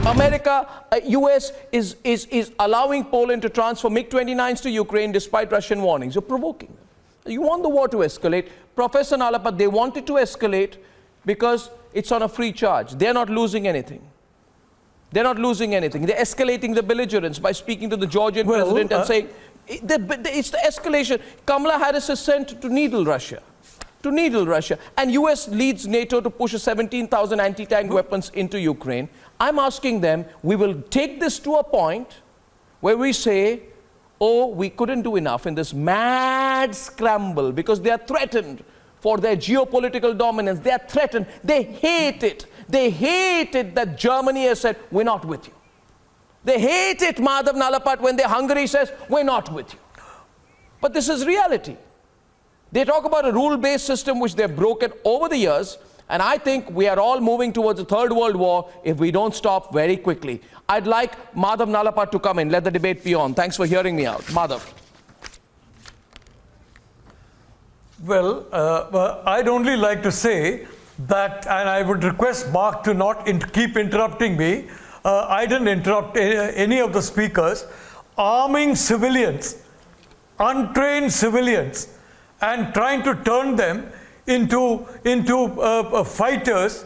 America, US is allowing Poland to transfer MiG-29s to Ukraine despite Russian warnings. You're provoking them. You want the war to escalate. Professor Nalapat, they want it to escalate because it's on a free charge. They're not losing anything. They're not losing anything. They're escalating the belligerence by speaking to the Georgian president and saying, it's the escalation. Kamala Harris is sent to needle Russia. And US leads NATO to push 17,000 anti-tank weapons into Ukraine. I'm asking them, we will take this to a point where we say, oh, we couldn't do enough in this mad scramble because they are threatened for their geopolitical dominance. They are threatened. They hate it. They hate it that Germany has said, we're not with you. They hate it, Madhav Nalapat, when Hungary says, we're not with you. But this is reality. They talk about a rule-based system which they've broken over the years, and I think we are all moving towards a third world war if we don't stop very quickly. I'd like Madhav Nalapat to come in. Let the debate be on. Thanks for hearing me out. Madhav. Well, I'd only like to say that, and I would request Mark to not keep interrupting me. I didn't interrupt any of the speakers. Arming civilians, untrained civilians, and trying to turn them into fighters.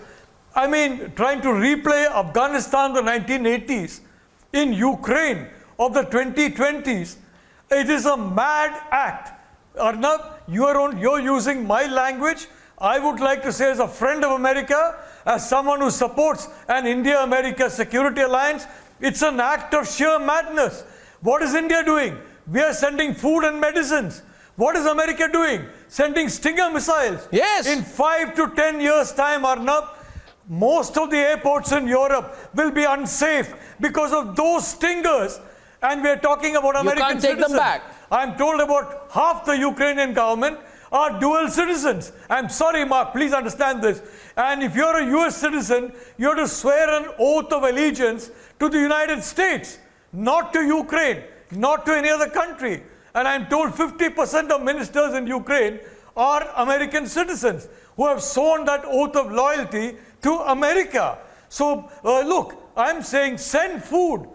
I mean, trying to replay Afghanistan of the 1980s in Ukraine of the 2020s. It is a mad act. Arnab, you're using my language. I would like to say, as a friend of America, as someone who supports an India-America security alliance, it's an act of sheer madness. What is India doing? We are sending food and medicines. What is America doing? Sending Stinger missiles. Yes. In 5 to 10 years' time, Arnab, most of the airports in Europe will be unsafe because of those Stingers. And we are talking about American citizens. You can't take them back. I'm told about half the Ukrainian government are dual citizens. I'm sorry, Mark, please understand this. And if you're a US citizen, you have to swear an oath of allegiance to the United States, not to Ukraine, not to any other country. And I'm told 50% of ministers in Ukraine are American citizens who have sworn that oath of loyalty to America. So, look, I'm saying send food,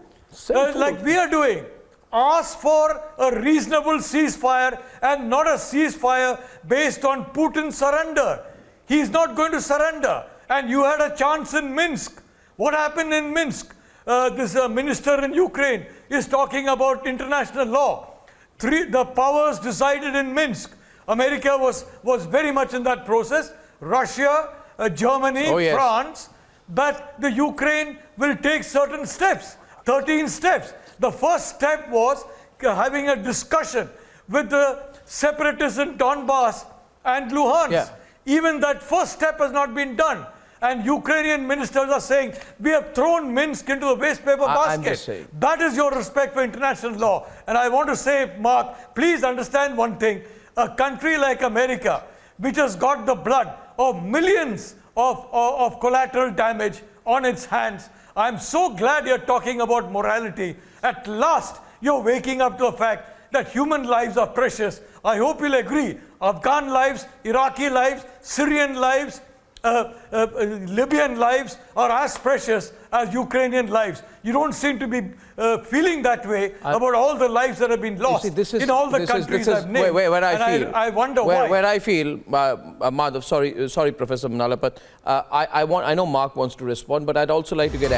like we are doing. Ask for a reasonable ceasefire and not a ceasefire based on Putin's surrender. He's not going to surrender. And you had a chance in Minsk. What happened in Minsk? This minister in Ukraine is talking about international law. The powers decided in Minsk. America was very much in that process. Russia, Germany, France. But the Ukraine will take certain steps, 13 steps. The first step was having a discussion with the separatists in Donbass and Luhansk. Yeah. Even that first step has not been done. And Ukrainian ministers are saying, we have thrown Minsk into the waste paper basket. That is your respect for international law. And I want to say, Mark, please understand one thing. A country like America, which has got the blood of millions of collateral damage on its hands, I'm so glad you're talking about morality. At last, you're waking up to the fact that human lives are precious. I hope you'll agree. Afghan lives, Iraqi lives, Syrian lives, Libyan lives are as precious as Ukrainian lives. You don't seem to be feeling that way about all the lives that have been lost in all the countries I've named. I wonder why. Where I feel, Madhav, sorry, Professor Nalapat, I know Mark wants to respond, but I'd also like to get